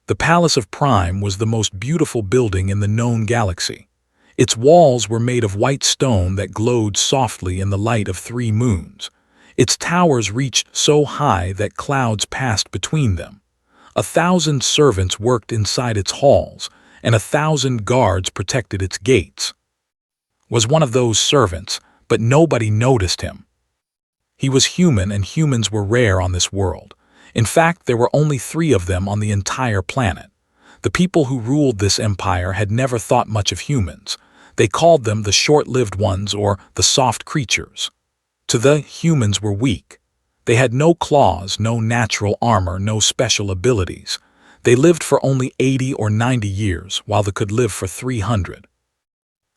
The Palace of Prime was the most beautiful building in the known galaxy. Its walls were made of white stone that glowed softly in the light of 3 moons. Its towers reached so high that clouds passed between them. 1,000 servants worked inside its halls, and 1,000 guards protected its gates. Was one of those servants, but nobody noticed him. He was human, and humans were rare on this world. In fact, there were only 3 of them on the entire planet. The people who ruled this empire had never thought much of humans. They called them the short-lived ones, or the soft creatures. To them, humans were weak. They had no claws, no natural armor, no special abilities. They lived for only 80 or 90 years, while they could live for 300.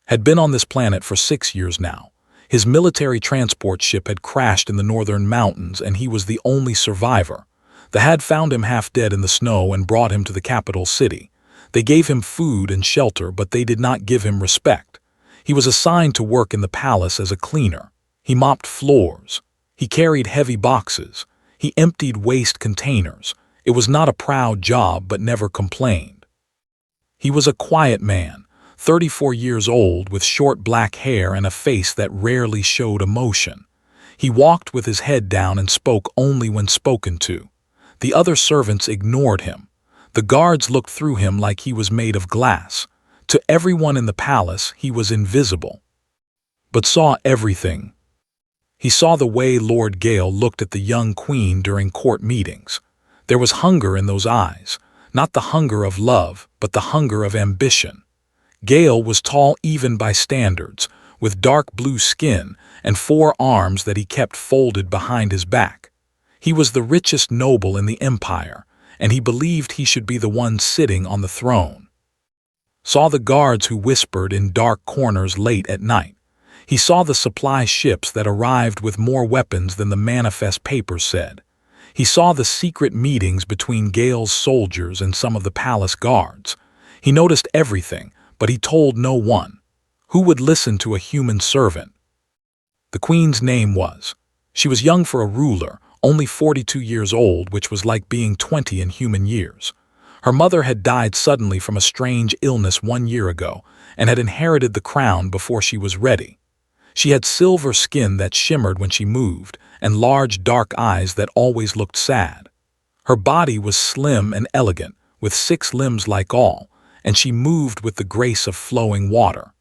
Had been on this planet for 6 years now. His military transport ship had crashed in the northern mountains, and he was the only survivor. They had found him half dead in the snow and brought him to the capital city. They gave him food and shelter, but they did not give him respect. He was assigned to work in the palace as a cleaner. He mopped floors. He carried heavy boxes. He emptied waste containers. It was not a proud job, but never complained. He was a quiet man, 34 years old, with short black hair and a face that rarely showed emotion. He walked with his head down and spoke only when spoken to. The other servants ignored him. The guards looked through him like he was made of glass. To everyone in the palace, he was invisible, but saw everything. He saw the way Lord Gale looked at the young queen during court meetings. There was hunger in those eyes, not the hunger of love, but the hunger of ambition. Gale was tall even by standards, with dark blue skin and 4 arms that he kept folded behind his back. He was the richest noble in the empire, and he believed he should be the one sitting on the throne. Saw the guards who whispered in dark corners late at night. He saw the supply ships that arrived with more weapons than the manifest papers said. He saw the secret meetings between Gale's soldiers and some of the palace guards. He noticed everything, but he told no one. Who would listen to a human servant? The queen's name was. She was young for a ruler, only 42 years old, which was like being 20 in human years. Her mother had died suddenly from a strange illness 1 year ago and had inherited the crown before she was ready. She had silver skin that shimmered when she moved and large dark eyes that always looked sad. Her body was slim and elegant, with 6 limbs like all, and she moved with the grace of flowing water.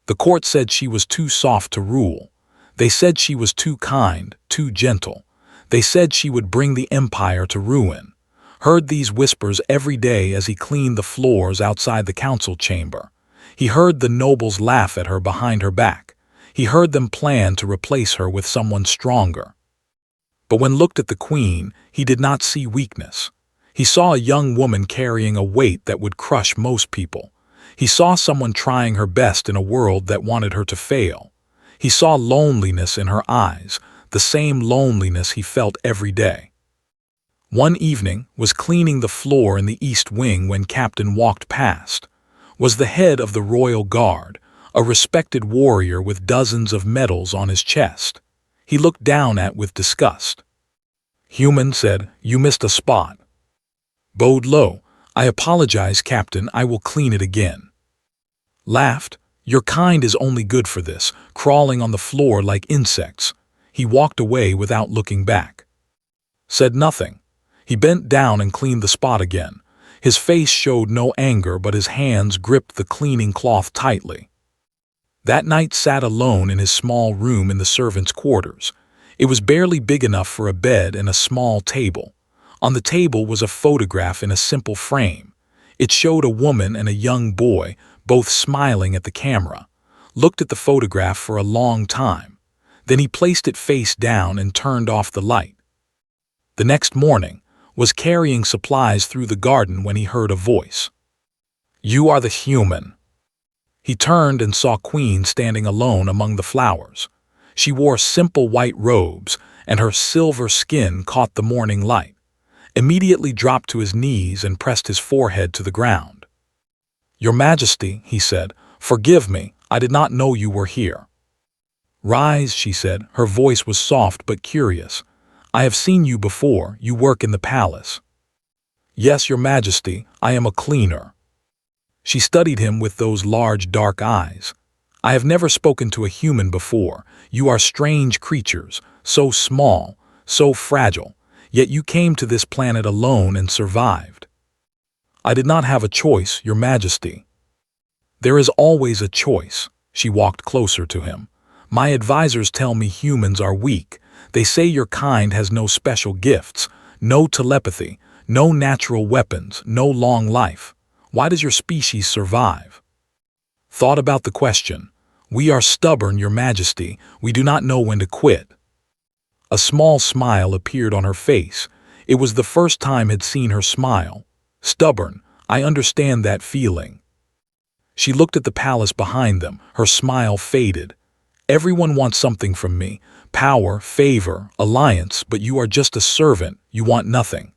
The court said she was too soft to rule. They said she was too kind, too gentle. They said she would bring the empire to ruin. Heard these whispers every day as he cleaned the floors outside the council chamber. He heard the nobles laugh at her behind her back. He heard them plan to replace her with someone stronger. But when looked at the queen, he did not see weakness. He saw a young woman carrying a weight that would crush most people. He saw someone trying her best in a world that wanted her to fail. He saw loneliness in her eyes, the same loneliness he felt every day. One evening was cleaning the floor in the East Wing when Captain walked past. Was the head of the Royal Guard, a respected warrior with dozens of medals on his chest. He looked down at with disgust. Human said, "You missed a spot." Bowed low, "I apologize, Captain, I will clean it again." Laughed, "Your kind is only good for this, crawling on the floor like insects." He walked away without looking back. Said nothing. He bent down and cleaned the spot again. His face showed no anger, but his hands gripped the cleaning cloth tightly. That night sat alone in his small room in the servants' quarters. It was barely big enough for a bed and a small table. On the table was a photograph in a simple frame. It showed a woman and a young boy, both smiling at the camera. Looked at the photograph for a long time. Then he placed it face down and turned off the light. The next morning was carrying supplies through the garden when he heard a voice. "You are the human." He turned and saw Queen standing alone among the flowers. She wore simple white robes, and her silver skin caught the morning light. Immediately dropped to his knees and pressed his forehead to the ground. "Your Majesty," he said, "forgive me, I did not know you were here." "Rise," she said, her voice was soft but curious. "I have seen you before, you work in the palace." Yes, Your Majesty, I am a cleaner. She studied him with those large dark eyes. I have never spoken to a human before. You are strange creatures, so small, so fragile, yet you came to this planet alone and survived. I did not have a choice, Your Majesty. There is always a choice. She walked closer to him. My advisors tell me humans are weak. They say your kind has no special gifts, no telepathy, no natural weapons, no long life. Why does your species survive? Thought about the question. We are stubborn, Your Majesty. We do not know when to quit. A small smile appeared on her face. It was the first time I'd seen her smile. Stubborn, I understand that feeling. She looked at the palace behind them. Her smile faded. Everyone wants something from me. Power, favor, alliance, but you are just a servant. You want nothing.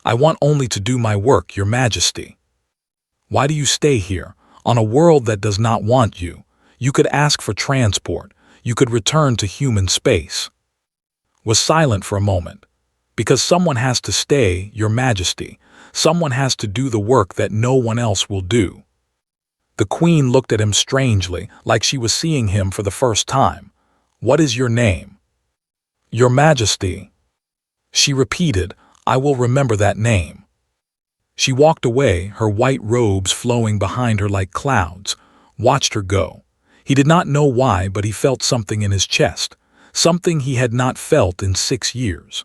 I want only to do my work, Your Majesty. Why do you stay here, on a world that does not want you? You could ask for transport. You could return to human space. Was silent for a moment. Because someone has to stay, Your Majesty. Someone has to do the work that no one else will do. The Queen looked at him strangely, like she was seeing him for the first time. What is your name? Your Majesty. She repeated, I will remember that name. She walked away, her white robes flowing behind her like clouds, watched her go. He did not know why, but he felt something in his chest, something he had not felt in 6 years.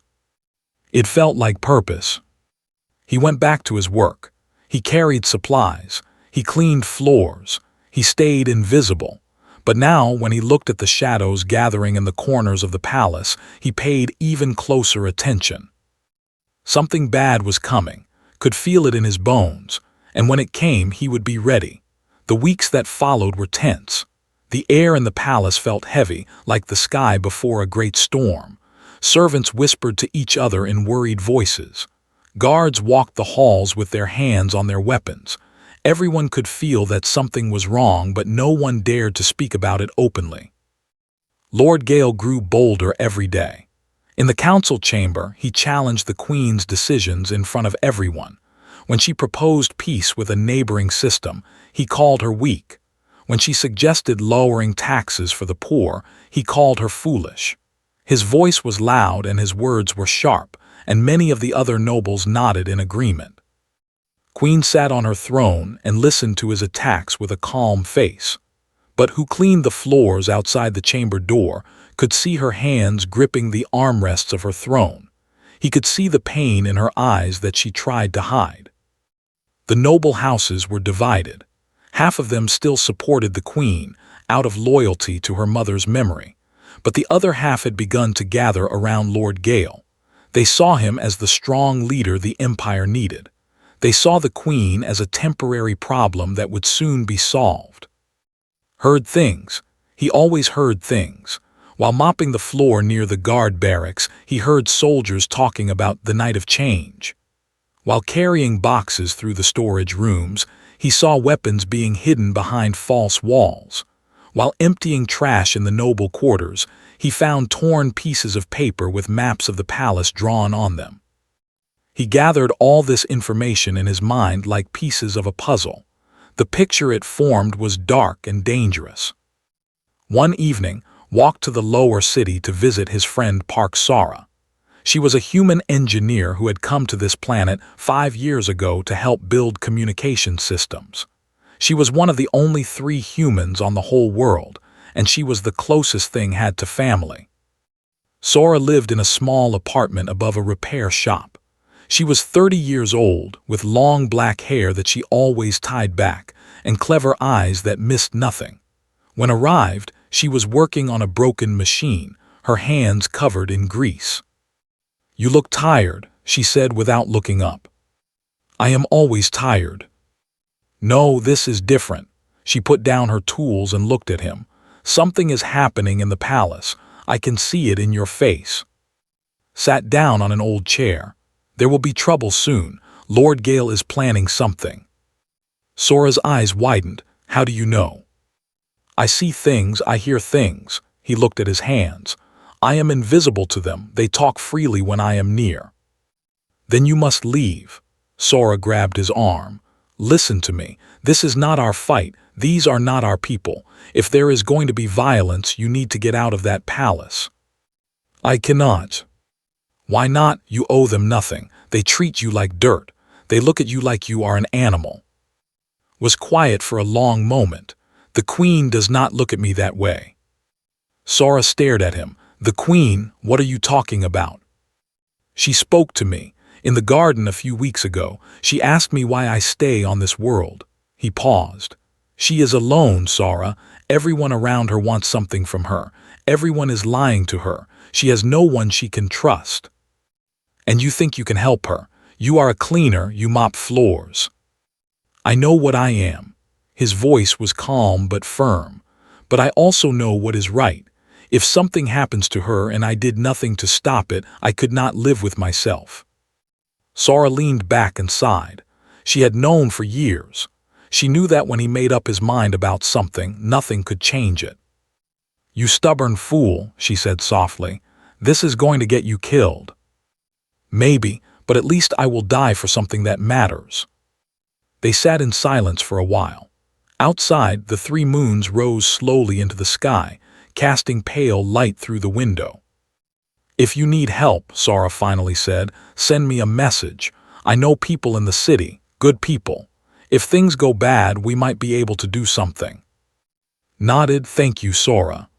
It felt like purpose. He went back to his work. He carried supplies. He cleaned floors. He stayed invisible. But now, when he looked at the shadows gathering in the corners of the palace, he paid even closer attention. Something bad was coming, could feel it in his bones, and when it came, he would be ready. The weeks that followed were tense. The air in the palace felt heavy, like the sky before a great storm. Servants whispered to each other in worried voices. Guards walked the halls with their hands on their weapons. Everyone could feel that something was wrong, but no one dared to speak about it openly. Lord Gale grew bolder every day. In the council chamber, he challenged the Queen's decisions in front of everyone. When she proposed peace with a neighboring system, he called her weak. When she suggested lowering taxes for the poor, he called her foolish. His voice was loud and his words were sharp, and many of the other nobles nodded in agreement. Queen sat on her throne and listened to his attacks with a calm face. But who cleaned the floors outside the chamber door could see her hands gripping the armrests of her throne. He could see the pain in her eyes that she tried to hide. The noble houses were divided. Half of them still supported the Queen, out of loyalty to her mother's memory. But the other half had begun to gather around Lord Gale. They saw him as the strong leader the empire needed. They saw the Queen as a temporary problem that would soon be solved. Heard things. He always heard things. While mopping the floor near the guard barracks, he heard soldiers talking about the night of change. While carrying boxes through the storage rooms, he saw weapons being hidden behind false walls. While emptying trash in the noble quarters, he found torn pieces of paper with maps of the palace drawn on them. He gathered all this information in his mind like pieces of a puzzle. The picture it formed was dark and dangerous. One evening, walked to the lower city to visit his friend Park Sara. She was a human engineer who had come to this planet 5 years ago to help build communication systems. She was one of the only 3 humans on the whole world, and she was the closest thing had to family. Sora lived in a small apartment above a repair shop. She was 30 years old, with long black hair that she always tied back, and clever eyes that missed nothing. When arrived, she was working on a broken machine, her hands covered in grease. "You look tired," she said without looking up. "I am always tired." "No, this is different." She put down her tools and looked at him. "Something is happening in the palace. I can see it in your face." Sat down on an old chair. "There will be trouble soon. Lord Gale is planning something." Sora's eyes widened. "How do you know?" "I see things, I hear things." He looked at his hands. "I am invisible to them. They talk freely when I am near." "Then you must leave." Sora grabbed his arm. Listen to me. This is not our fight. These are not our people. If there is going to be violence, you need to get out of that palace. I cannot. Why not? You owe them nothing. They treat you like dirt. They look at you like you are an animal. Was quiet for a long moment. The Queen does not look at me that way. Sora stared at him. The Queen? What are you talking about? She spoke to me. In the garden a few weeks ago, she asked me why I stay on this world. He paused. She is alone, Sora. Everyone around her wants something from her. Everyone is lying to her. She has no one she can trust. And you think you can help her. You are a cleaner, you mop floors. I know what I am. His voice was calm but firm. But I also know what is right. If something happens to her and I did nothing to stop it, I could not live with myself. Sora leaned back and sighed. She had known for years. She knew that when he made up his mind about something, nothing could change it. You stubborn fool, she said softly. This is going to get you killed. Maybe, but at least I will die for something that matters. They sat in silence for a while. Outside, the 3 moons rose slowly into the sky, casting pale light through the window. If you need help, Sora finally said, send me a message. I know people in the city, good people. If things go bad, we might be able to do something. Nodded, thank you, Sora.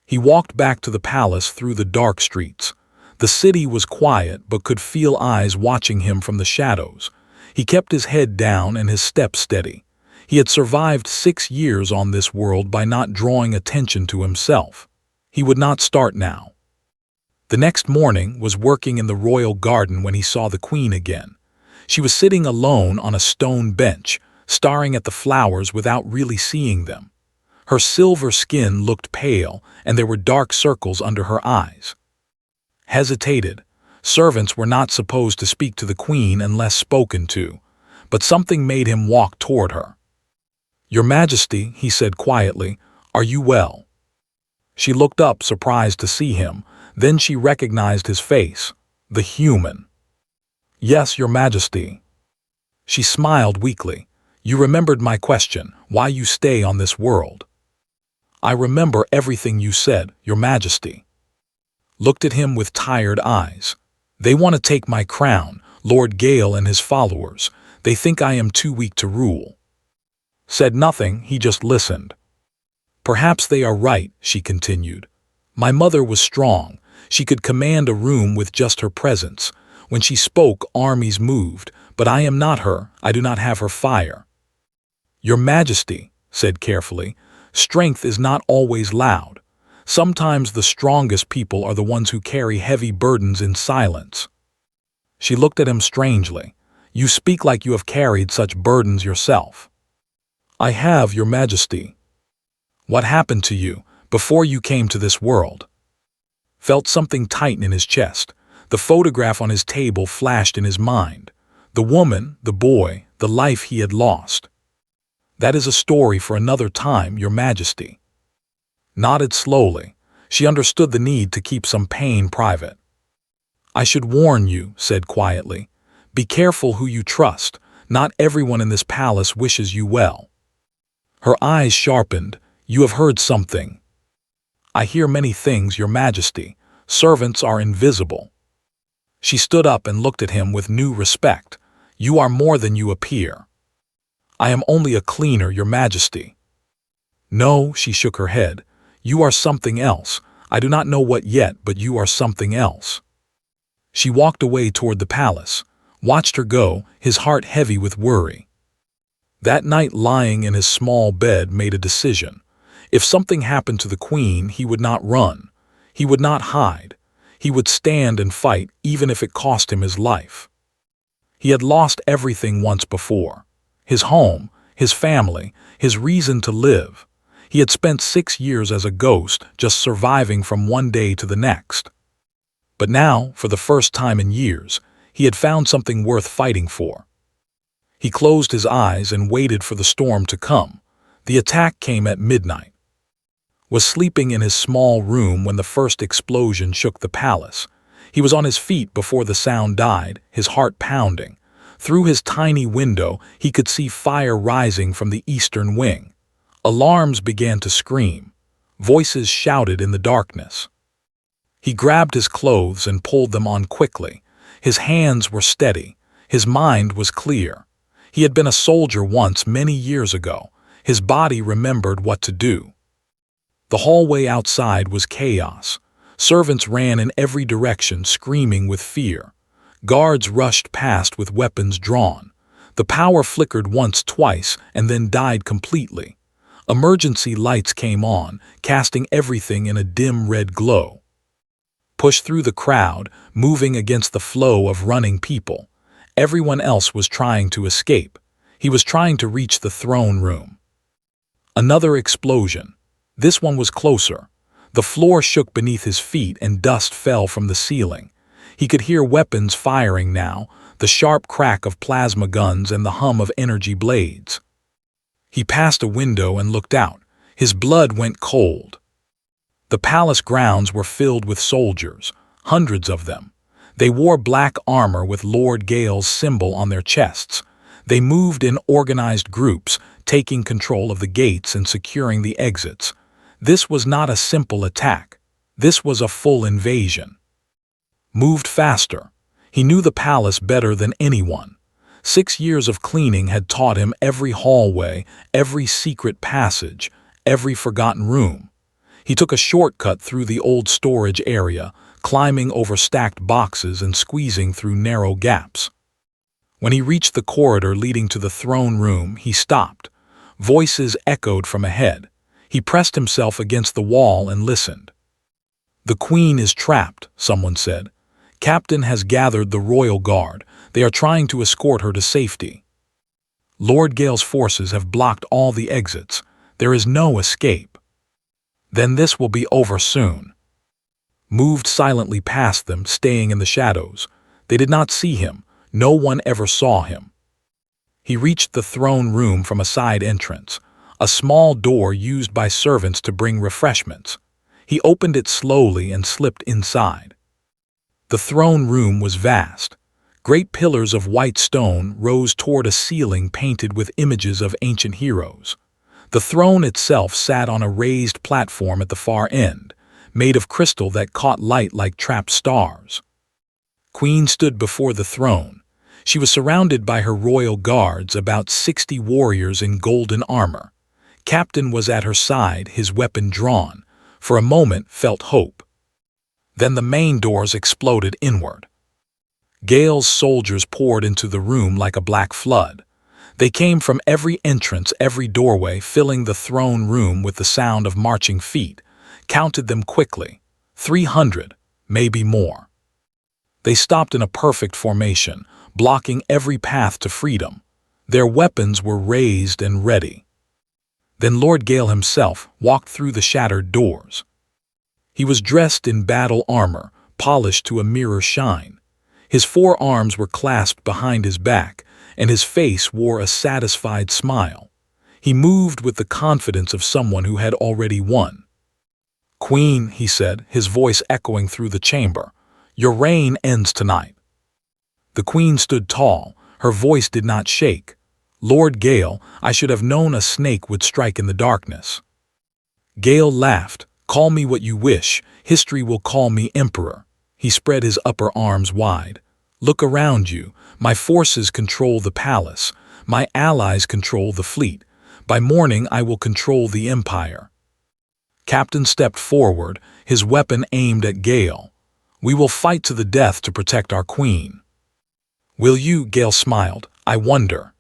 He walked back to the palace through the dark streets. The city was quiet but could feel eyes watching him from the shadows. He kept his head down and his steps steady. He had survived 6 years on this world by not drawing attention to himself. He would not start now. The next morning was working in the royal garden when he saw the Queen again. She was sitting alone on a stone bench, staring at the flowers without really seeing them. Her silver skin looked pale, and there were dark circles under her eyes. Hesitated. Servants were not supposed to speak to the Queen unless spoken to, but something made him walk toward her. Your Majesty, he said quietly, are you well? She looked up, surprised to see him. Then she recognized his face, the human. Yes, Your Majesty. She smiled weakly. You remembered my question, why you stay on this world. I remember everything you said, Your Majesty. Looked at him with tired eyes. They want to take my crown, Lord Gale and his followers. They think I am too weak to rule. Said nothing, he just listened. Perhaps they are right, she continued. My mother was strong. She could command a room with just her presence. When she spoke, armies moved, but I am not her. I do not have her fire. Your Majesty, said carefully, strength is not always loud. Sometimes the strongest people are the ones who carry heavy burdens in silence. She looked at him strangely. You speak like you have carried such burdens yourself. I have, Your Majesty. What happened to you before you came to this world? Felt something tighten in his chest. The photograph on his table flashed in his mind. The woman, the boy, the life he had lost. That is a story for another time, Your Majesty. Nodded slowly. She understood the need to keep some pain private. I should warn you, said quietly. Be careful who you trust. Not everyone in this palace wishes you well. Her eyes sharpened. You have heard something. I hear many things, Your Majesty. Servants are invisible. She stood up and looked at him with new respect. You are more than you appear. I am only a cleaner, Your Majesty. No, she shook her head. You are something else. I do not know what yet, but you are something else. She walked away toward the palace, watched her go, his heart heavy with worry. That night, lying in his small bed, made a decision. If something happened to the Queen, he would not run. He would not hide. He would stand and fight, even if it cost him his life. He had lost everything once before. His home, his family, his reason to live. He had spent 6 years as a ghost, just surviving from one day to the next. But now, for the first time in years, he had found something worth fighting for. He closed his eyes and waited for the storm to come. The attack came at midnight. Was sleeping in his small room when the first explosion shook the palace. He was on his feet before the sound died, his heart pounding. Through his tiny window, he could see fire rising from the eastern wing. Alarms began to scream. Voices shouted in the darkness. He grabbed his clothes and pulled them on quickly. His hands were steady. His mind was clear. He had been a soldier once many years ago. His body remembered what to do. The hallway outside was chaos. Servants ran in every direction, screaming with fear. Guards rushed past with weapons drawn. The power flickered once, twice, and then died completely. Emergency lights came on, casting everything in a dim red glow. Pushed through the crowd, moving against the flow of running people. Everyone else was trying to escape. He was trying to reach the throne room. Another explosion. This one was closer. The floor shook beneath his feet and dust fell from the ceiling. He could hear weapons firing now, the sharp crack of plasma guns and the hum of energy blades. He passed a window and looked out. His blood went cold. The palace grounds were filled with soldiers, hundreds of them. They wore black armor with Lord Gale's symbol on their chests. They moved in organized groups, taking control of the gates and securing the exits. This was not a simple attack. This was a full invasion. Moved faster. He knew the palace better than anyone. 6 years of cleaning had taught him every hallway, every secret passage, every forgotten room. He took a shortcut through the old storage area, climbing over stacked boxes and squeezing through narrow gaps. When he reached the corridor leading to the throne room, he stopped. Voices echoed from ahead. He pressed himself against the wall and listened. "The Queen is trapped," someone said. "Captain has gathered the royal guard. They are trying to escort her to safety. Lord Gale's forces have blocked all the exits. There is no escape." "Then this will be over soon." Moved silently past them, staying in the shadows. They did not see him. No one ever saw him. He reached the throne room from a side entrance, a small door used by servants to bring refreshments. He opened it slowly and slipped inside. The throne room was vast. Great pillars of white stone rose toward a ceiling painted with images of ancient heroes. The throne itself sat on a raised platform at the far end, made of crystal that caught light like trapped stars. Queen stood before the throne. She was surrounded by her royal guards, about 60 warriors in golden armor. Captain was at her side, his weapon drawn. For a moment, felt hope. Then the main doors exploded inward. Gale's soldiers poured into the room like a black flood. They came from every entrance, every doorway, filling the throne room with the sound of marching feet. Counted them quickly. 300, maybe more. They stopped in a perfect formation, blocking every path to freedom. Their weapons were raised and ready. Then Lord Gale himself walked through the shattered doors. He was dressed in battle armor, polished to a mirror shine. His 4 arms were clasped behind his back, and his face wore a satisfied smile. He moved with the confidence of someone who had already won. "Queen," he said, his voice echoing through the chamber, "your reign ends tonight." The Queen stood tall. Her voice did not shake. "Lord Gale, I should have known a snake would strike in the darkness." Gale laughed. "Call me what you wish. History will call me emperor." He spread his upper arms wide. "Look around you. My forces control the palace. My allies control the fleet. By morning I will control the empire." Captain stepped forward, his weapon aimed at Gale. "We will fight to the death to protect our queen." "Will you?" Gale smiled. "I wonder."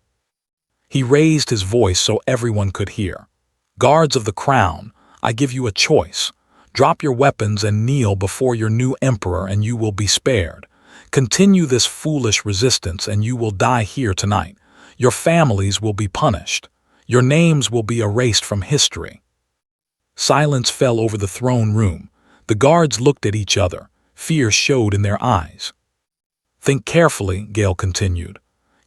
He raised his voice so everyone could hear. "Guards of the crown, I give you a choice. Drop your weapons and kneel before your new emperor and you will be spared. Continue this foolish resistance and you will die here tonight. Your families will be punished. Your names will be erased from history." Silence fell over the throne room. The guards looked at each other. Fear showed in their eyes. "Think carefully," Gale continued.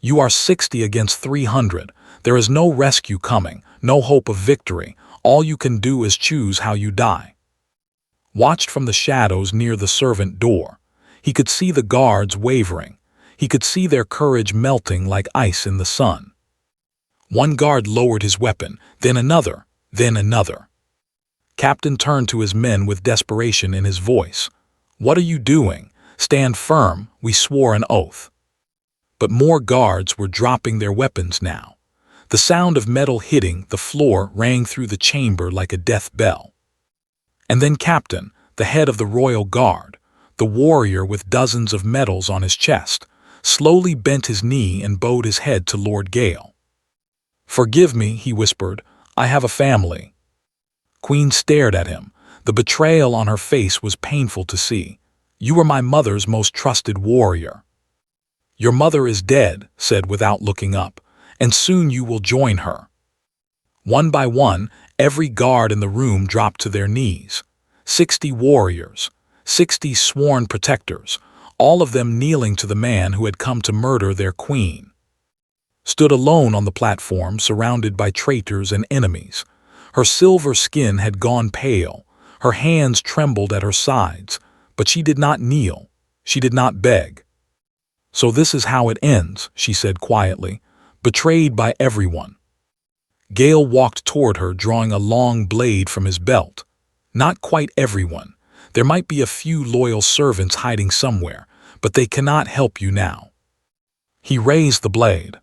"You are 60 against 300. There is no rescue coming, no hope of victory. All you can do is choose how you die." Watched from the shadows near the servant door. He could see the guards wavering. He could see their courage melting like ice in the sun. One guard lowered his weapon, then another, then another. Captain turned to his men with desperation in his voice. "What are you doing? Stand firm," we swore an oath. But more guards were dropping their weapons now. The sound of metal hitting the floor rang through the chamber like a death bell. And then Captain, the head of the Royal Guard, the warrior with dozens of medals on his chest, slowly bent his knee and bowed his head to Lord Gale. "Forgive me," he whispered, "I have a family." Queen stared at him. The betrayal on her face was painful to see. "You were my mother's most trusted warrior." "Your mother is dead," said without looking up, "and soon you will join her." One by one, every guard in the room dropped to their knees. 60 warriors, 60 sworn protectors, all of them kneeling to the man who had come to murder their queen. Stood alone on the platform, surrounded by traitors and enemies. Her silver skin had gone pale, her hands trembled at her sides, but she did not kneel, she did not beg. "So this is how it ends," she said quietly, "betrayed by everyone." Gale walked toward her, drawing a long blade from his belt. "Not quite everyone. There might be a few loyal servants hiding somewhere, but they cannot help you now." He raised the blade.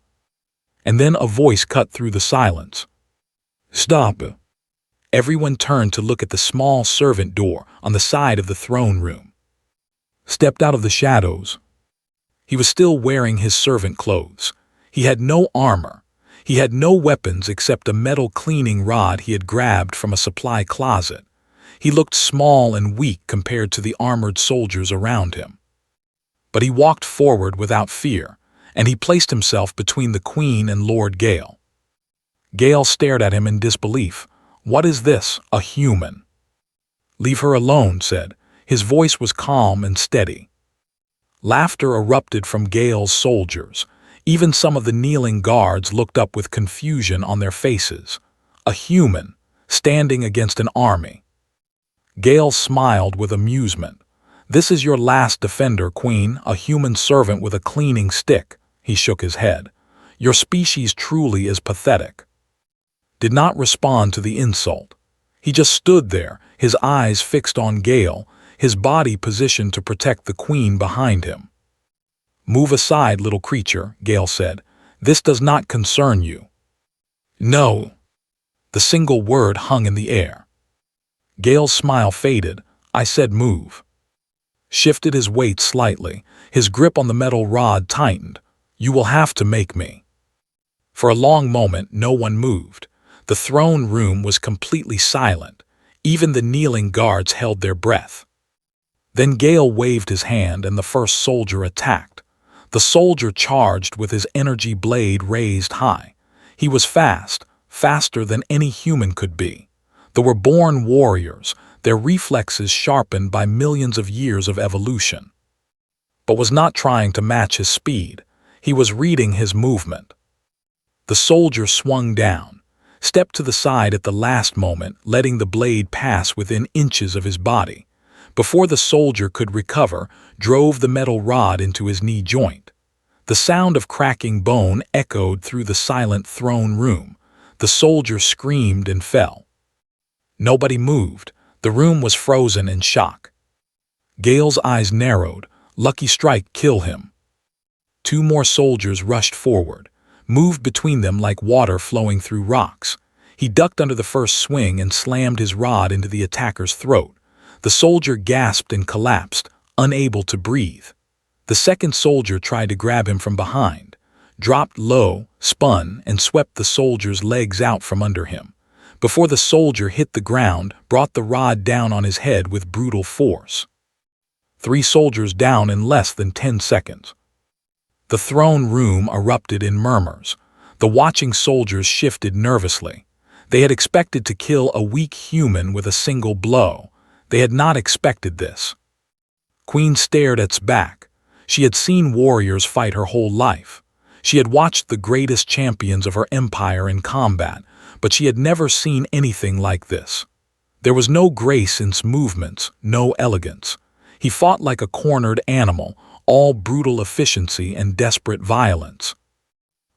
And then a voice cut through the silence. "Stop." Everyone turned to look at the small servant door on the side of the throne room. Stepped out of the shadows. He was still wearing his servant clothes. He had no armor. He had no weapons except a metal cleaning rod he had grabbed from a supply closet. He looked small and weak compared to the armored soldiers around him. But he walked forward without fear, and he placed himself between the Queen and Lord Gale. Gale stared at him in disbelief. "What is this, a human?" "Leave her alone," said. His voice was calm and steady. Laughter erupted from Gale's soldiers. Even some of the kneeling guards looked up with confusion on their faces. A human, standing against an army. Gale smiled with amusement. "This is your last defender, Queen, a human servant with a cleaning stick." He shook his head. "Your species truly is pathetic." Did not respond to the insult. He just stood there, his eyes fixed on Gale, his body positioned to protect the Queen behind him. "Move aside, little creature," Gale said. "This does not concern you." "No." The single word hung in the air. Gale's smile faded. "I said move." Shifted his weight slightly. His grip on the metal rod tightened. "You will have to make me." For a long moment, no one moved. The throne room was completely silent. Even the kneeling guards held their breath. Then Gale waved his hand and the first soldier attacked. The soldier charged with his energy blade raised high. He was fast, faster than any human could be. They were born warriors, their reflexes sharpened by millions of years of evolution. But was not trying to match his speed. He was reading his movement. The soldier swung down, stepped to the side at the last moment, letting the blade pass within inches of his body. Before the soldier could recover, drove the metal rod into his knee joint. The sound of cracking bone echoed through the silent throne room. The soldier screamed and fell. Nobody moved. The room was frozen in shock. Gale's eyes narrowed. Lucky strike, kill him. 2 more soldiers rushed forward, moved between them like water flowing through rocks. He ducked under the first swing and slammed his rod into the attacker's throat. The soldier gasped and collapsed, unable to breathe. The second soldier tried to grab him from behind, dropped low, spun, and swept the soldier's legs out from under him. Before the soldier hit the ground, brought the rod down on his head with brutal force. 3 soldiers down in less than 10 seconds. The throne room erupted in murmurs. The watching soldiers shifted nervously. They had expected to kill a weak human with a single blow. They had not expected this. Queen stared at back. She had seen warriors fight her whole life. She had watched the greatest champions of her empire in combat, but she had never seen anything like this. There was no grace in his movements, no elegance. He fought like a cornered animal, all brutal efficiency and desperate violence.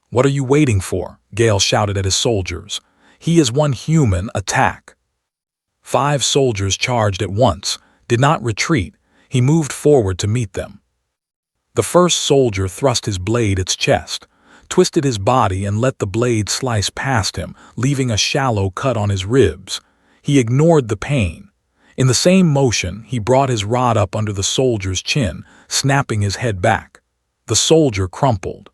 "What are you waiting for?" Gale shouted at his soldiers. "He is one human, attack." 5 soldiers charged at once, did not retreat. He moved forward to meet them. The first soldier thrust his blade at its chest, twisted his body and let the blade slice past him, leaving a shallow cut on his ribs. He ignored the pain. In the same motion, he brought his rod up under the soldier's chin, snapping his head back. The soldier crumpled.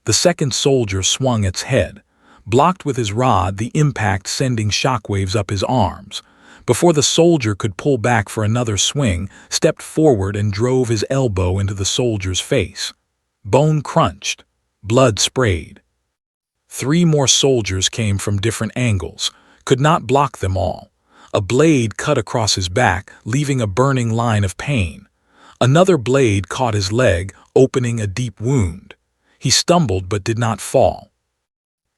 The second soldier swung its head, blocked with his rod, the impact sending shockwaves up his arms. Before the soldier could pull back for another swing, stepped forward and drove his elbow into the soldier's face. Bone crunched. Blood sprayed. 3 more soldiers came from different angles, could not block them all. A blade cut across his back, leaving a burning line of pain. Another blade caught his leg, opening a deep wound. He stumbled but did not fall.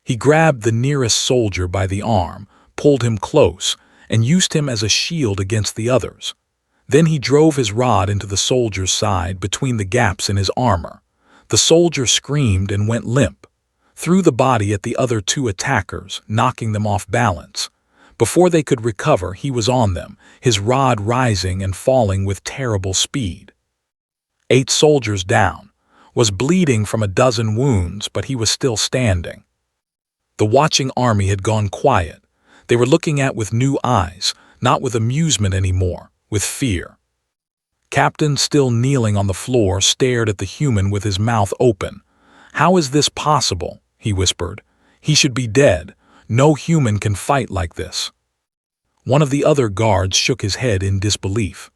He grabbed the nearest soldier by the arm, pulled him close, and used him as a shield against the others. Then he drove his rod into the soldier's side between the gaps in his armor. The soldier screamed and went limp, threw the body at the other 2 attackers, knocking them off balance. Before they could recover, he was on them, his rod rising and falling with terrible speed. 8 soldiers down, was bleeding from a dozen wounds, but he was still standing. The watching army had gone quiet. They were looking at with new eyes, not with amusement anymore, with fear. Captain, still kneeling on the floor, stared at the human with his mouth open. "How is this possible?" he whispered. "He should be dead. No human can fight like this." One of the other guards shook his head in disbelief.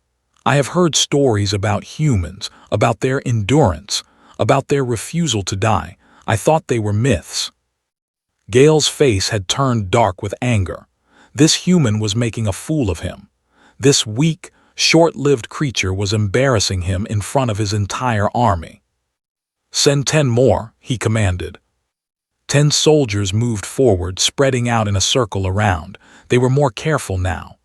"I have heard stories about humans, about their endurance, about their refusal to die. I thought they were myths." Gale's face had turned dark with anger. This human was making a fool of him. This weak, short-lived creature was embarrassing him in front of his entire army. "Send 10 more," he commanded. 10 soldiers moved forward, spreading out in a circle around. They were more careful now.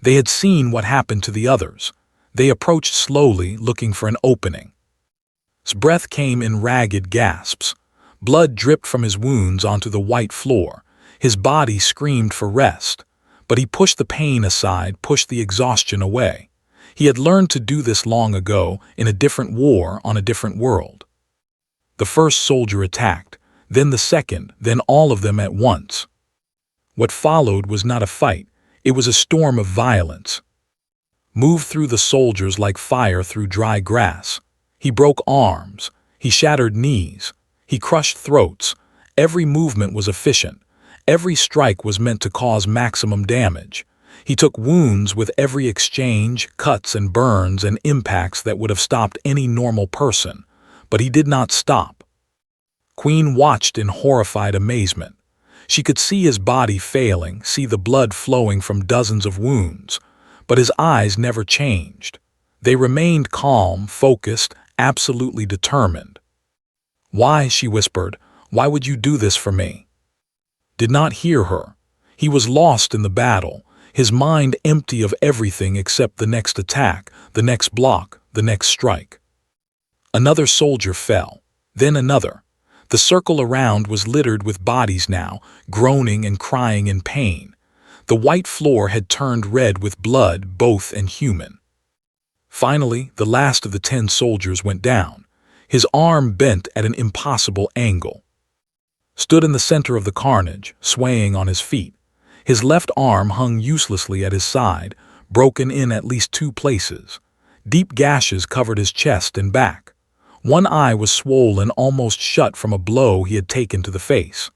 They had seen what happened to the others. They approached slowly, looking for an opening. His breath came in ragged gasps. Blood dripped from his wounds onto the white floor. His body screamed for rest. But he pushed the pain aside, pushed the exhaustion away. He had learned to do this long ago, in a different war on a different world. The first soldier attacked, then the second, then all of them at once. What followed was not a fight, it was a storm of violence. Moved through the soldiers like fire through dry grass. He broke arms, he shattered knees, he crushed throats. Every movement was efficient. Every strike was meant to cause maximum damage. He took wounds with every exchange, cuts and burns and impacts that would have stopped any normal person. But he did not stop. Queen watched in horrified amazement. She could see his body failing, see the blood flowing from dozens of wounds. But his eyes never changed. They remained calm, focused, absolutely determined. "Why?" she whispered. "Why would you do this for me?" Did not hear her. He was lost in the battle, his mind empty of everything except the next attack, the next block, the next strike. Another soldier fell, then another. The circle around was littered with bodies now, groaning and crying in pain. The white floor had turned red with blood, both and human. Finally, the last of the 10 soldiers went down. His arm bent at an impossible angle. Stood in the center of the carnage, swaying on his feet. His left arm hung uselessly at his side, broken in at least 2 places. Deep gashes covered his chest and back. One eye was swollen almost shut from a blow he had taken to the face.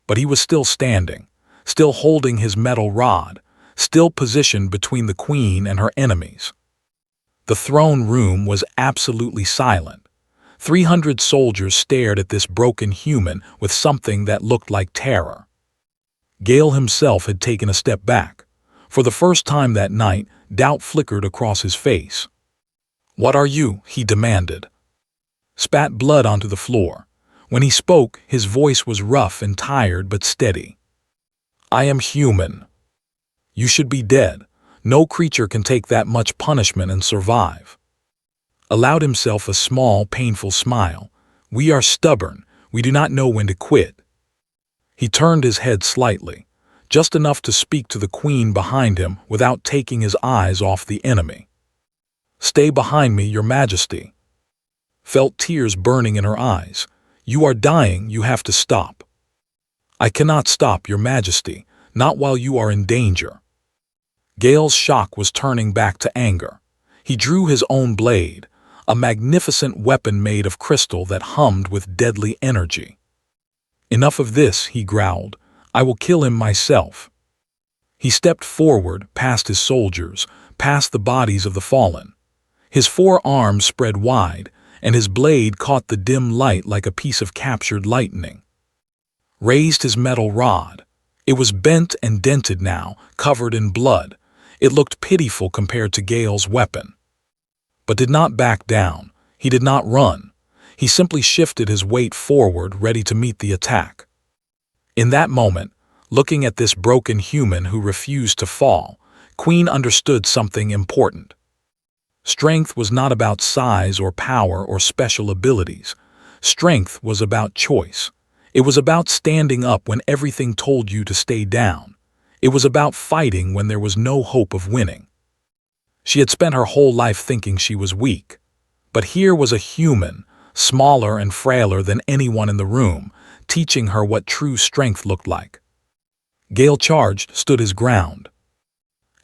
But he was still standing, still holding his metal rod, still positioned between the queen and her enemies. The throne room was absolutely silent. 300 soldiers stared at this broken human with something that looked like terror. Gale himself had taken a step back. For the first time that night, doubt flickered across his face. "What are you?" he demanded. Spat blood onto the floor. When he spoke, his voice was rough and tired but steady. "I am human. You should be dead. No creature can take that much punishment and survive." allowed himself a small, painful smile. "We are stubborn. We do not know when to quit." He turned his head slightly, just enough to speak to the queen behind him without taking his eyes off the enemy. "Stay behind me, your majesty." Felt tears burning in her eyes. "You are dying, you have to stop." "I cannot stop, your majesty, not while you are in danger." Gale's shock was turning back to anger. He drew his own blade, a magnificent weapon made of crystal that hummed with deadly energy. "Enough of this," he growled. "I will kill him myself." He stepped forward, past his soldiers, past the bodies of the fallen. His 4 arms spread wide, and his blade caught the dim light like a piece of captured lightning. Raised his metal rod. It was bent and dented now, covered in blood. It looked pitiful compared to Gale's weapon. But did not back down. He did not run. He simply shifted his weight forward, ready to meet the attack. In that moment, looking at this broken human who refused to fall, Queen understood something important. Strength was not about size or power or special abilities. Strength was about choice. It was about standing up when everything told you to stay down. It was about fighting when there was no hope of winning. She had spent her whole life thinking she was weak. But here was a human, smaller and frailer than anyone in the room, teaching her what true strength looked like. Gale charged, stood his ground.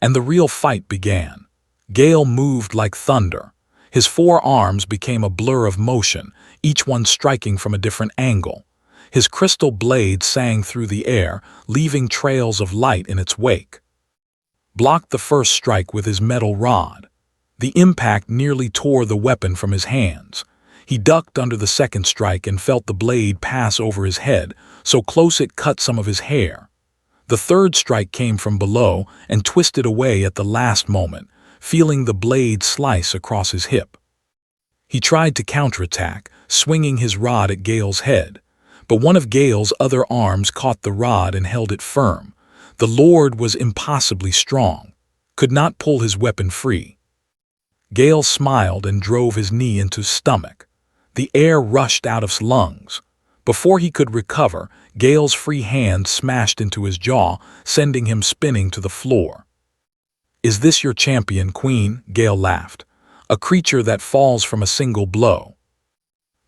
And the real fight began. Gale moved like thunder. His 4 arms became a blur of motion, each one striking from a different angle. His crystal blade sang through the air, leaving trails of light in its wake. Blocked the first strike with his metal rod. The impact nearly tore the weapon from his hands. He ducked under the second strike and felt the blade pass over his head, so close it cut some of his hair. The third strike came from below and twisted away at the last moment, feeling the blade slice across his hip. He tried to counterattack, swinging his rod at Gale's head, but one of Gale's other arms caught the rod and held it firm. The Lord was impossibly strong, could not pull his weapon free. Gale smiled and drove his knee into his stomach. The air rushed out of his lungs. Before he could recover, Gale's free hand smashed into his jaw, sending him spinning to the floor. "Is this your champion, Queen?" Gale laughed. "A creature that falls from a single blow."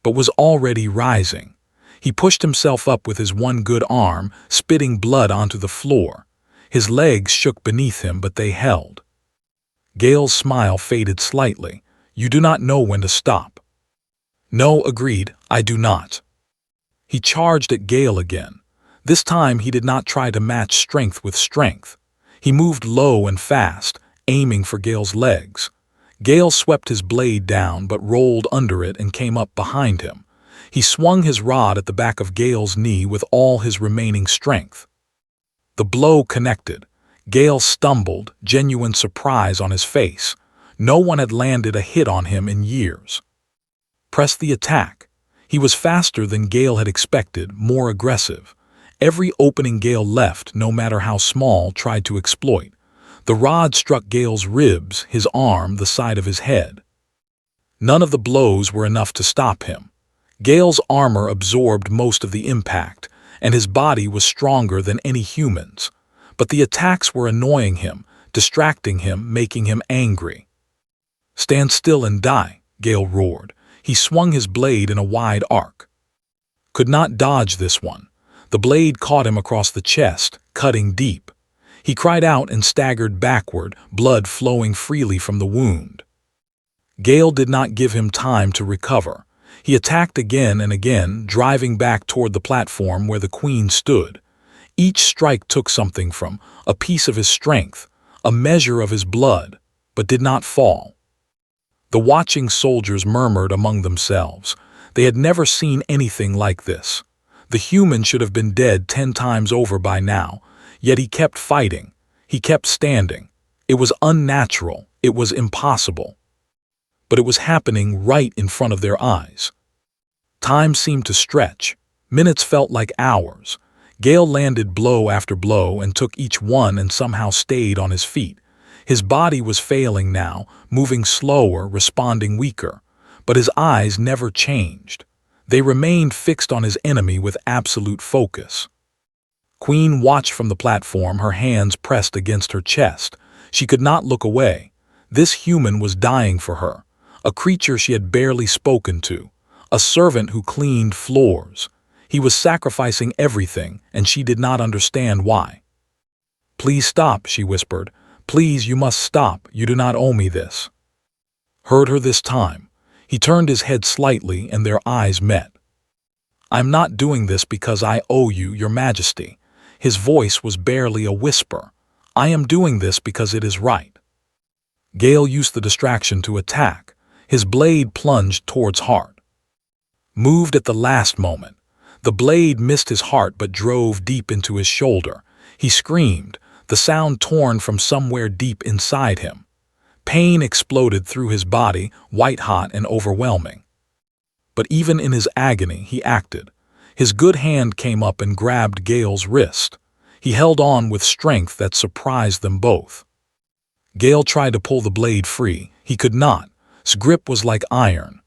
But was already rising. He pushed himself up with his one good arm, spitting blood onto the floor. His legs shook beneath him, but they held. Gale's smile faded slightly. "You do not know when to stop." "No," agreed, "I do not." He charged at Gale again. This time he did not try to match strength with strength. He moved low and fast, aiming for Gale's legs. Gale swept his blade down but rolled under it and came up behind him. He swung his rod at the back of Gale's knee with all his remaining strength. The blow connected. Gale stumbled, genuine surprise on his face. No one had landed a hit on him in years. Pressed the attack. He was faster than Gale had expected, more aggressive. Every opening Gale left, no matter how small, tried to exploit. The rod struck Gale's ribs, his arm, the side of his head. None of the blows were enough to stop him. Gale's armor absorbed most of the impact, and his body was stronger than any human's. But the attacks were annoying him, distracting him, making him angry. "Stand still and die," Gale roared. He swung his blade in a wide arc. Could not dodge this one. The blade caught him across the chest, cutting deep. He cried out and staggered backward, blood flowing freely from the wound. Gale did not give him time to recover. He attacked again and again, driving back toward the platform where the Queen stood. Each strike took something from, a piece of his strength, a measure of his blood, but did not fall. The watching soldiers murmured among themselves. They had never seen anything like this. The human should have been dead 10 times over by now, yet he kept fighting. He kept standing. It was unnatural. It was impossible. But it was happening right in front of their eyes. Time seemed to stretch. Minutes felt like hours. Gale landed blow after blow and took each one and somehow stayed on his feet. His body was failing now, moving slower, responding weaker. but his eyes never changed. They remained fixed on his enemy with absolute focus. Queen watched from the platform, her hands pressed against her chest. She could not look away. This human was dying for her, a creature she had barely spoken to, a servant who cleaned floors. He was sacrificing everything, and she did not understand why. "Please stop," she whispered. "Please, you must stop. You do not owe me this." Heard her this time. He turned his head slightly, and their eyes met. "I'm not doing this because I owe you, Your Majesty." His voice was barely a whisper. "I am doing this because it is right." Gale used the distraction to attack. His blade plunged towards heart. Moved at the last moment. The blade missed his heart but drove deep into his shoulder. He screamed, the sound torn from somewhere deep inside him. Pain exploded through his body, white-hot and overwhelming. But even in his agony, he acted. His good hand came up and grabbed Gale's wrist. He held on with strength that surprised them both. Gale tried to pull the blade free. He could not. His grip was like iron.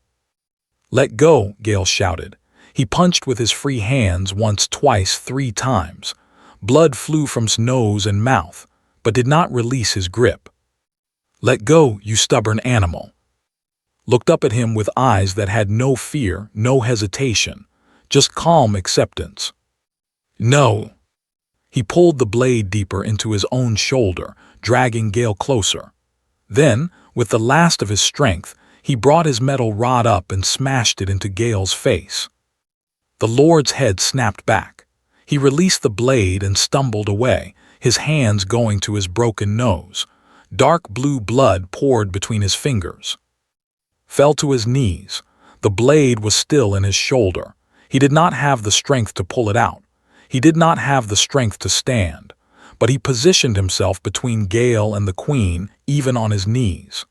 "Let go," Gale shouted. He punched with his free hands once, twice, 3 times. Blood flew from his nose and mouth, but did not release his grip. "Let go, you stubborn animal." Looked up at him with eyes that had no fear, no hesitation, just calm acceptance. "No." He pulled the blade deeper into his own shoulder, dragging Gale closer. Then, with the last of his strength, he brought his metal rod up and smashed it into Gale's face. The Lord's head snapped back. He released the blade and stumbled away, his hands going to his broken nose. Dark blue blood poured between his fingers. Fell to his knees. The blade was still in his shoulder. He did not have the strength to pull it out. He did not have the strength to stand. But he positioned himself between Gale and the Queen, even on his knees.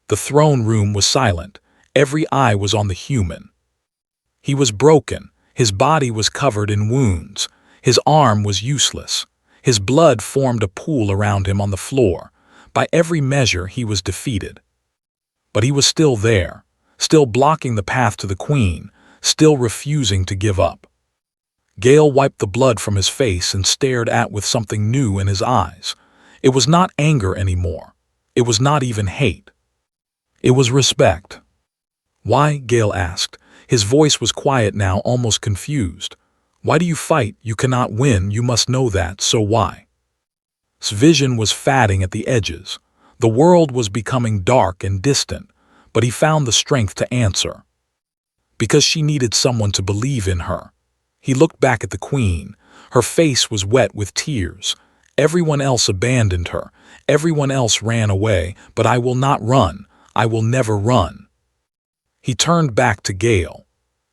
The throne room was silent. Every eye was on the human. He was broken. His body was covered in wounds. His arm was useless. His blood formed a pool around him on the floor. By every measure, he was defeated. But he was still there, still blocking the path to the Queen, still refusing to give up. Gale wiped the blood from his face and stared with something new in his eyes. It was not anger anymore. It was not even hate. It was respect. "Why?" Gale asked. His voice was quiet now, almost confused. "Why do you fight? You cannot win. You must know that, so why?" His vision was fading at the edges. The world was becoming dark and distant, but he found the strength to answer. Because she needed someone to believe in her. He looked back at the Queen. Her face was wet with tears. Everyone else abandoned her. Everyone else ran away, but I will not run. I will never run. He turned back to Gale.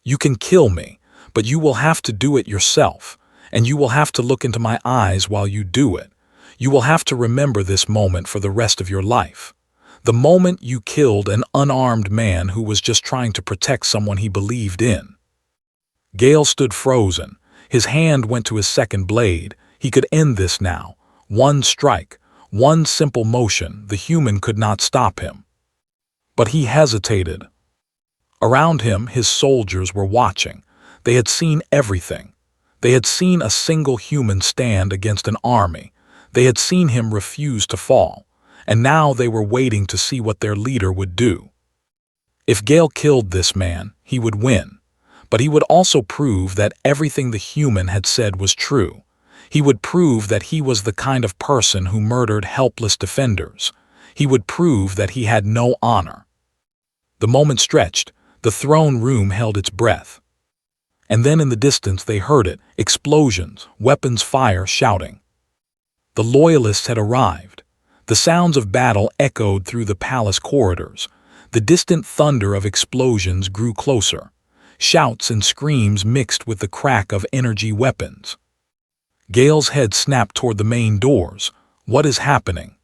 "You can kill me, but you will have to do it yourself, and you will have to look into my eyes while you do it. You will have to remember this moment for the rest of your life. The moment you killed an unarmed man who was just trying to protect someone he believed in." Gale stood frozen. His hand went to his second blade. He could end this now. One strike, one simple motion, the human could not stop him. But he hesitated. Around him, his soldiers were watching. They had seen everything. They had seen a single human stand against an army. They had seen him refuse to fall. And now they were waiting to see what their leader would do. If Gale killed this man, he would win. But he would also prove that everything the human had said was true. He would prove that he was the kind of person who murdered helpless defenders. He would prove that he had no honor. The moment stretched. The throne room held its breath. And then in the distance they heard it, explosions, weapons fire, shouting. The loyalists had arrived. The sounds of battle echoed through the palace corridors. The distant thunder of explosions grew closer. Shouts and screams mixed with the crack of energy weapons. Gale's head snapped toward the main doors. What is happening?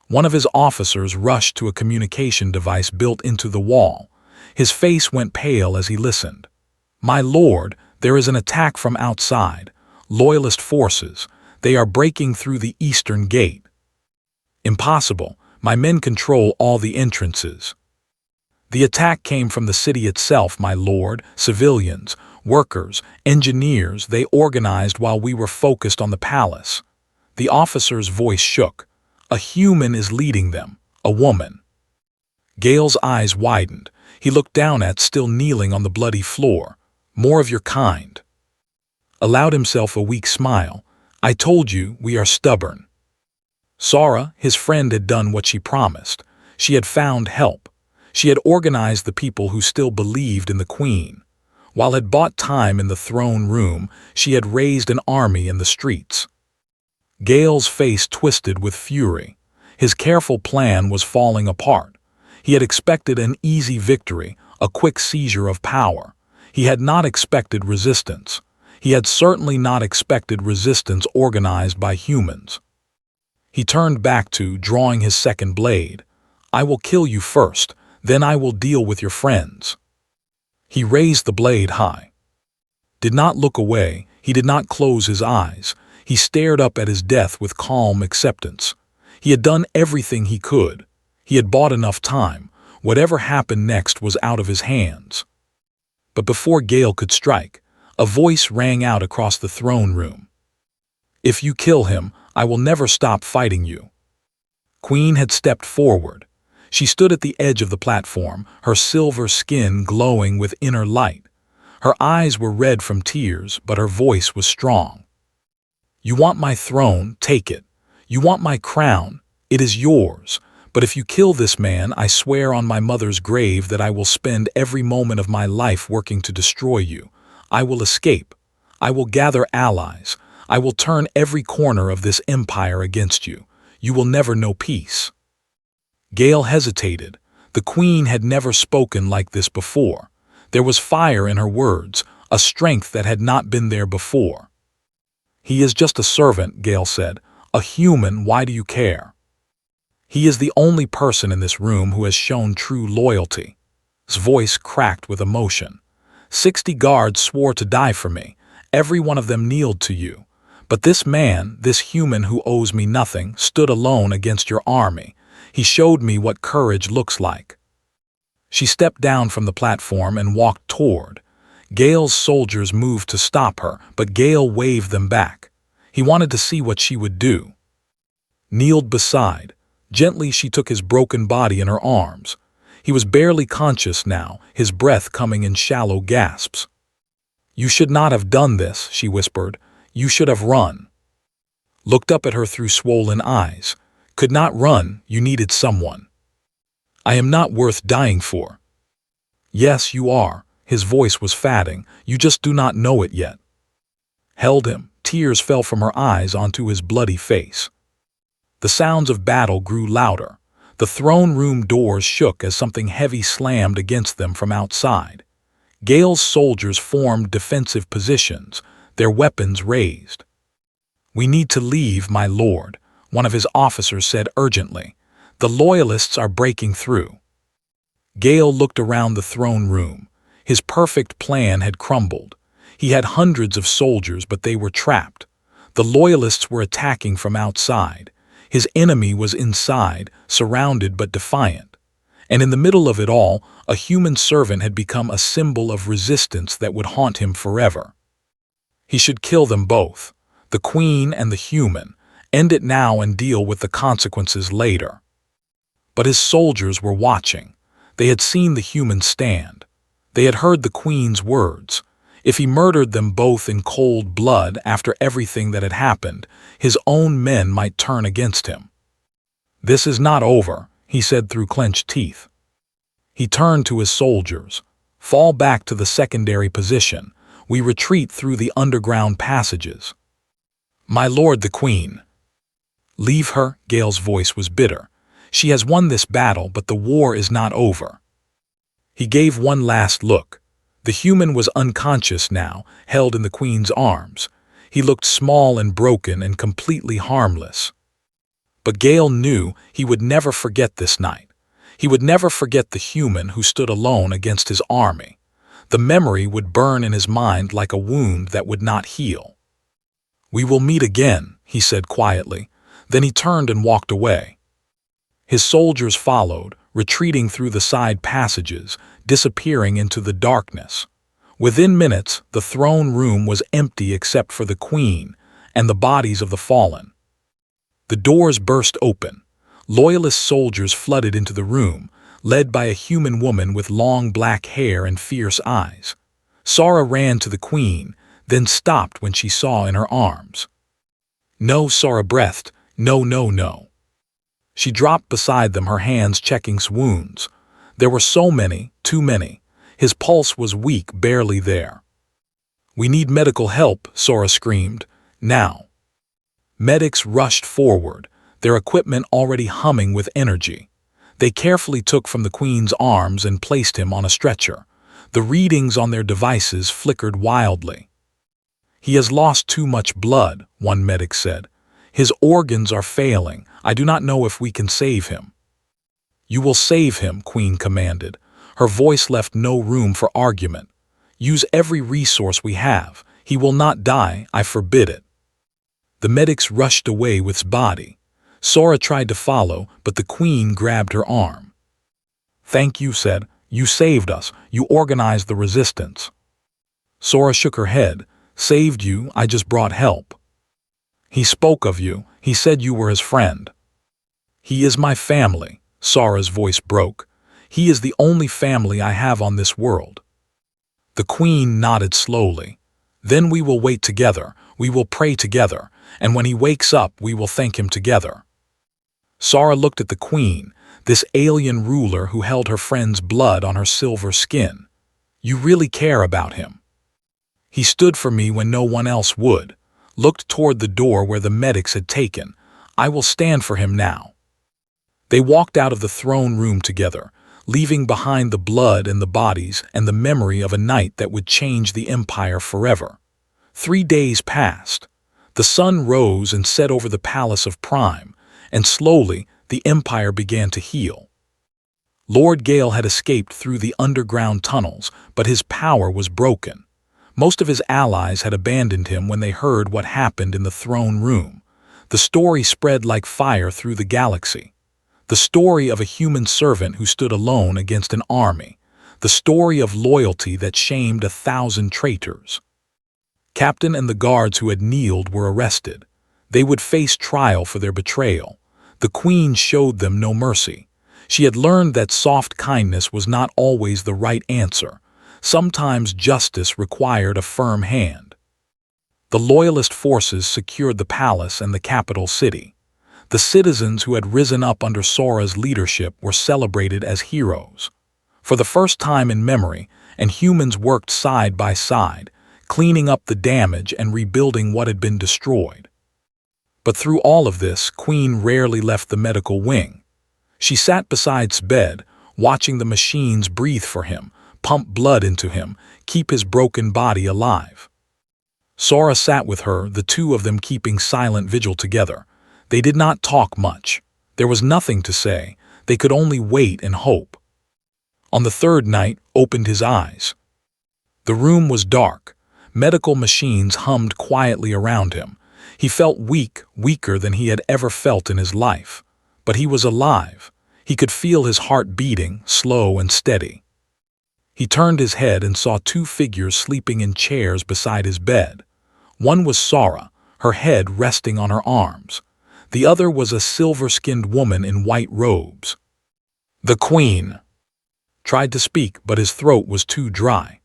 One of his officers rushed to a communication device built into the wall. His face went pale as he listened. "My lord, there is an attack from outside. Loyalist forces. They are breaking through the eastern gate." "Impossible. My men control all the entrances." The attack came from the city itself, my lord. Civilians, workers, engineers, they organized while we were focused on the palace. The officer's voice shook. A human is leading them, a woman. Gale's eyes widened. He looked down at still kneeling on the bloody floor. More of your kind. Allowed himself a weak smile. I told you we are stubborn. Sara, his friend, had done what she promised. She had found help. She had organized the people who still believed in the Queen. While had bought time in the throne room, she had raised an army in the streets. Gale's face twisted with fury. His careful plan was falling apart. He had expected an easy victory, a quick seizure of power. He had not expected resistance. He had certainly not expected resistance organized by humans. He turned back to, drawing his second blade. I will kill you first, then I will deal with your friends. He raised the blade high. Did not look away, he did not close his eyes. He stared up at his death with calm acceptance. He had done everything he could. He had bought enough time. Whatever happened next was out of his hands. But before Gale could strike, a voice rang out across the throne room. If you kill him, I will never stop fighting you. Queen had stepped forward. She stood at the edge of the platform, her silver skin glowing with inner light. Her eyes were red from tears, but her voice was strong. You want my throne, take it. You want my crown, it is yours. But if you kill this man, I swear on my mother's grave that I will spend every moment of my life working to destroy you. I will escape. I will gather allies. I will turn every corner of this empire against you. You will never know peace. Gale hesitated. The Queen had never spoken like this before. There was fire in her words, a strength that had not been there before. He is just a servant, Gale said. A human, why do you care? He is the only person in this room who has shown true loyalty. His voice cracked with emotion. 60 guards swore to die for me. Every one of them kneeled to you. But this man, this human who owes me nothing, stood alone against your army. He showed me what courage looks like. She stepped down from the platform and walked toward. Gale's soldiers moved to stop her, but Gale waved them back. He wanted to see what she would do. Kneeled beside. Gently she took his broken body in her arms. He was barely conscious now, his breath coming in shallow gasps. You should not have done this, she whispered. You should have run. Looked up at her through swollen eyes. Could not run, you needed someone. I am not worth dying for. Yes, you are. His voice was fatting. You just do not know it yet. Held him. Tears fell from her eyes onto his bloody face. The sounds of battle grew louder. The throne room doors shook as something heavy slammed against them from outside. Gale's soldiers formed defensive positions, their weapons raised. We need to leave, my lord, one of his officers said urgently. The loyalists are breaking through. Gale looked around the throne room. His perfect plan had crumbled. He had hundreds of soldiers, but they were trapped. The loyalists were attacking from outside. His enemy was inside, surrounded but defiant. And in the middle of it all, a human servant had become a symbol of resistance that would haunt him forever. He should kill them both, the Queen and the human, end it now and deal with the consequences later. But his soldiers were watching. They had seen the human stand. They had heard the Queen's words. If he murdered them both in cold blood after everything that had happened, his own men might turn against him. This is not over, he said through clenched teeth. He turned to his soldiers. Fall back to the secondary position. We retreat through the underground passages. My lord the Queen. Leave her, Gale's voice was bitter. She has won this battle, but the war is not over. He gave one last look. The human was unconscious now, held in the Queen's arms. He looked small and broken and completely harmless. But Gale knew he would never forget this night. He would never forget the human who stood alone against his army. The memory would burn in his mind like a wound that would not heal. We will meet again, he said quietly. Then he turned and walked away. His soldiers followed, retreating through the side passages, disappearing into the darkness. Within minutes, the throne room was empty except for the queen and the bodies of the fallen. The doors burst open. Loyalist soldiers flooded into the room, led by a human woman with long black hair and fierce eyes. Sara ran to the queen, then stopped when she saw in her arms. "No," Sara breathed. "No, no, no." She dropped beside them, her hands checking wounds. There were so many, too many. His pulse was weak, barely there. "We need medical help," Sara screamed. "Now." Medics rushed forward, their equipment already humming with energy. They carefully took from the queen's arms and placed him on a stretcher. The readings on their devices flickered wildly. "He has lost too much blood," one medic said. "His organs are failing. I do not know if we can save him." "You will save him," Queen commanded. Her voice left no room for argument. "Use every resource we have. He will not die, I forbid it." The medics rushed away with his body. Sara tried to follow, but the queen grabbed her arm. "Thank you," said. "You saved us. You organized the resistance." Sara shook her head. "Saved you, I just brought help." "He spoke of you. He said you were his friend." "He is my family," Sara's voice broke. "He is the only family I have on this world." The queen nodded slowly. "Then we will wait together, we will pray together, and when he wakes up we will thank him together." Sara looked at the queen, this alien ruler who held her friend's blood on her silver skin. "You really care about him." "He stood for me when no one else would," looked toward the door where the medics had taken. "I will stand for him now." They walked out of the throne room together, leaving behind the blood and the bodies and the memory of a night that would change the empire forever. 3 days passed. The sun rose and set over the palace of Prime, and slowly the empire began to heal. Lord Gale had escaped through the underground tunnels, but his power was broken. Most of his allies had abandoned him when they heard what happened in the throne room. The story spread like fire through the galaxy. The story of a human servant who stood alone against an army. The story of loyalty that shamed 1,000 traitors. Captain and the guards who had kneeled were arrested. They would face trial for their betrayal. The queen showed them no mercy. She had learned that soft kindness was not always the right answer. Sometimes justice required a firm hand. The loyalist forces secured the palace and the capital city. The citizens who had risen up under Sora's leadership were celebrated as heroes. For the first time in memory, and humans worked side by side, cleaning up the damage and rebuilding what had been destroyed. But through all of this, Queen rarely left the medical wing. She sat beside his bed, watching the machines breathe for him, pump blood into him, keep his broken body alive. Sora sat with her, the two of them keeping silent vigil together. They did not talk much. There was nothing to say. They could only wait and hope. On the third night, opened his eyes. The room was dark. Medical machines hummed quietly around him. He felt weak, weaker than he had ever felt in his life. But he was alive. He could feel his heart beating, slow and steady. He turned his head and saw 2 figures sleeping in chairs beside his bed. One was Sara, her head resting on her arms. The other was a silver-skinned woman in white robes. The queen tried to speak, but his throat was too dry.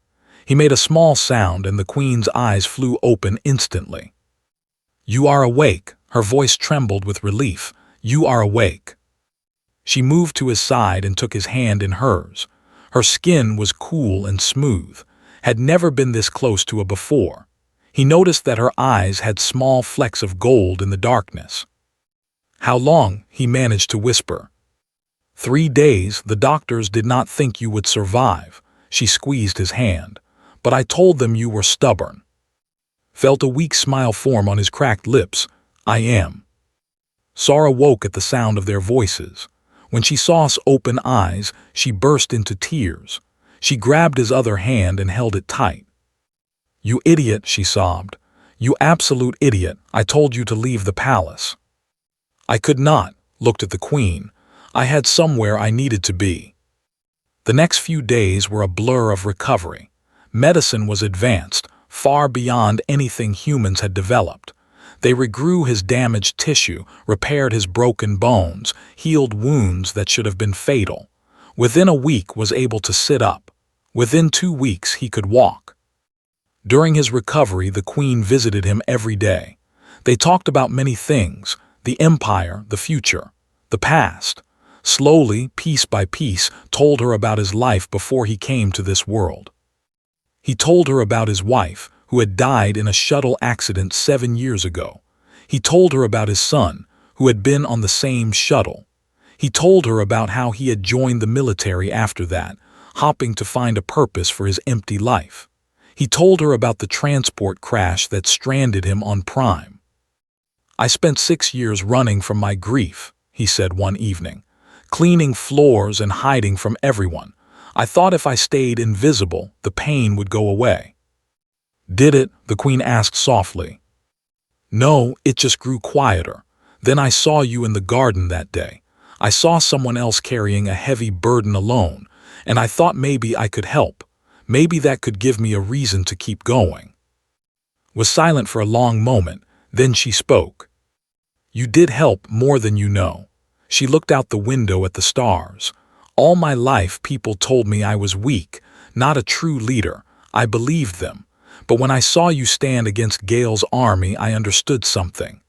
He made a small sound and the queen's eyes flew open instantly. "You are awake," her voice trembled with relief. "You are awake." She moved to his side and took his hand in hers. Her skin was cool and smooth, had never been this close to her before. He noticed that her eyes had small flecks of gold in the darkness. "How long?" he managed to whisper. 3 days. The doctors did not think you would survive." She squeezed his hand. "But I told them you were stubborn." Felt a weak smile form on his cracked lips. "I am." Sara woke at the sound of their voices. When she saw his open eyes, she burst into tears. She grabbed his other hand and held it tight. "You idiot," she sobbed. "You absolute idiot. I told you to leave the palace." "I could not," looked at the queen. I had somewhere I needed to be. The next few days were a blur of recovery. Medicine was advanced, far beyond anything humans had developed. They regrew his damaged tissue, repaired his broken bones, healed wounds that should have been fatal. Within a week was able to sit up. Within 2 weeks he could walk. During his recovery, the Queen visited him every day. They talked about many things: the Empire, the future, the past. Slowly, piece by piece, told her about his life before he came to this world. He told her about his wife, who had died in a shuttle accident 7 years ago. He told her about his son, who had been on the same shuttle. He told her about how he had joined the military after that, hopping to find a purpose for his empty life. He told her about the transport crash that stranded him on Prime. "I spent 6 years running from my grief," he said one evening, "cleaning floors and hiding from everyone. I thought if I stayed invisible, the pain would go away." "Did it?" the Queen asked softly. "No, it just grew quieter. Then I saw you in the garden that day. I saw someone else carrying a heavy burden alone, and I thought maybe I could help. Maybe that could give me a reason to keep going." Was silent for a long moment, then she spoke. "You did help more than you know." She looked out the window at the stars. "All my life people told me I was weak, not a true leader. I believed them. But when I saw you stand against Gale's army, I understood something."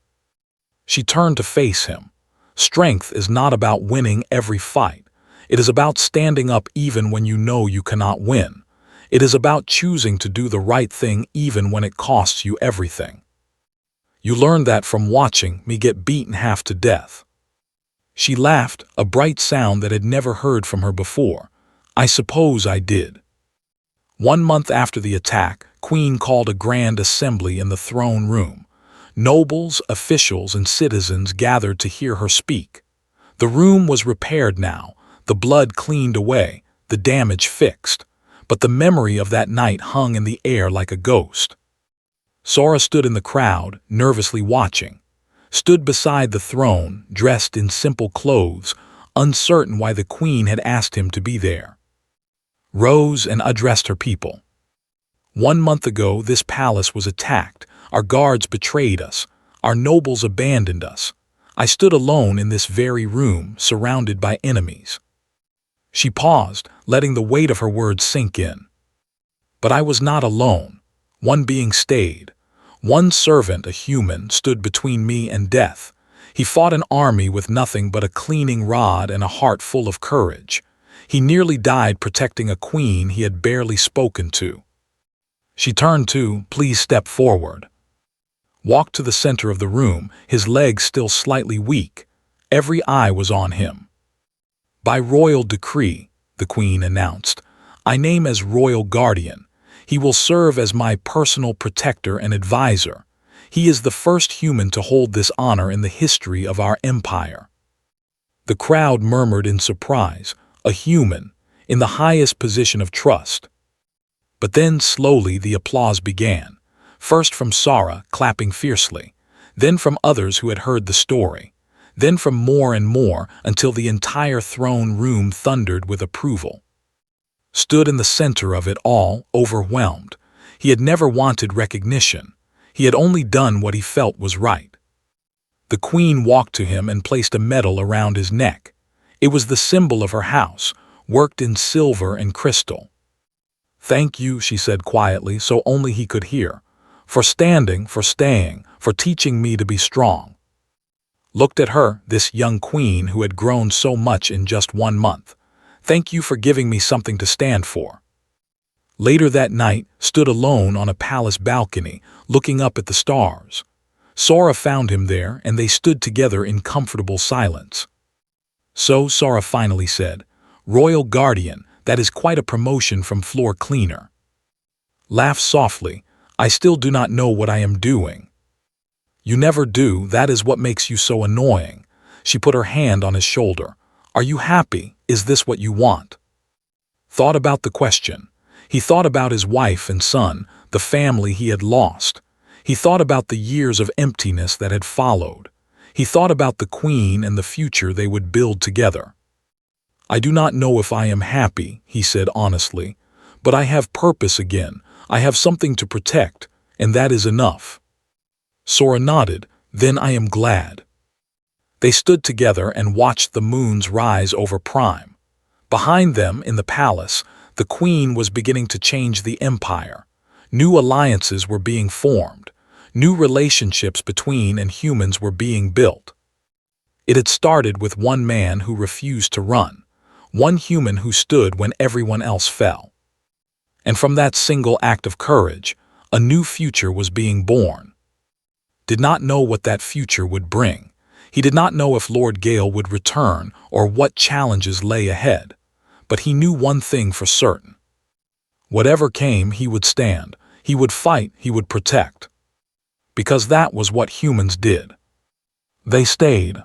She turned to face him. "Strength is not about winning every fight. It is about standing up even when you know you cannot win. It is about choosing to do the right thing even when it costs you everything. You learned that from watching me get beaten half to death." She laughed, a bright sound that had never heard from her before. "I suppose I did." 1 month after the attack, Queen called a grand assembly in the throne room. Nobles, officials, and citizens gathered to hear her speak. The room was repaired now, the blood cleaned away, the damage fixed. But the memory of that night hung in the air like a ghost. Sora stood in the crowd, nervously watching. Stood beside the throne, dressed in simple clothes, uncertain why the Queen had asked him to be there. Rose and addressed her people. "1 month ago this palace was attacked. Our guards betrayed us. Our nobles abandoned us. I stood alone in this very room, surrounded by enemies." She paused, letting the weight of her words sink in. "But I was not alone. One being stayed. One servant, a human, stood between me and death. He fought an army with nothing but a cleaning rod and a heart full of courage. He nearly died protecting a queen he had barely spoken to." She turned to, "Please step forward." Walked to the center of the room, his legs still slightly weak. Every eye was on him. "By royal decree," the Queen announced, "I name as royal guardian. He will serve as my personal protector and advisor. He is the first human to hold this honor in the history of our empire." The crowd murmured in surprise. A human, in the highest position of trust. But then slowly the applause began. First from Sora, clapping fiercely. Then from others who had heard the story. Then from more and more, until the entire throne room thundered with approval. Stood in the center of it all, overwhelmed. He had never wanted recognition. He had only done what he felt was right. The Queen walked to him and placed a medal around his neck. It was the symbol of her house, worked in silver and crystal. "Thank you," she said quietly, so only he could hear. "For standing, for staying, for teaching me to be strong." Looked at her, this young queen who had grown so much in just 1 month. "Thank you for giving me something to stand for." Later that night, stood alone on a palace balcony, looking up at the stars. Sora found him there, and they stood together in comfortable silence. "So," Sora finally said, "Royal Guardian, that is quite a promotion from floor cleaner." Laughed softly, "I still do not know what I am doing." "You never do, that is what makes you so annoying." She put her hand on his shoulder. "Are you happy? Is this what you want?" Thought about the question. He thought about his wife and son, the family he had lost. He thought about the years of emptiness that had followed. He thought about the Queen and the future they would build together. "I do not know if I am happy," he said honestly, "but I have purpose again. I have something to protect, and that is enough." Sora nodded. "Then I am glad." They stood together and watched the moons rise over Prime. Behind them, in the palace, the Queen was beginning to change the Empire. New alliances were being formed. New relationships between and humans were being built. It had started with one man who refused to run, one human who stood when everyone else fell. And from that single act of courage, a new future was being born. Did not know what that future would bring. He did not know if Lord Gale would return or what challenges lay ahead. But he knew one thing for certain. Whatever came, he would stand. He would fight. He would protect. Because that was what humans did. They stayed.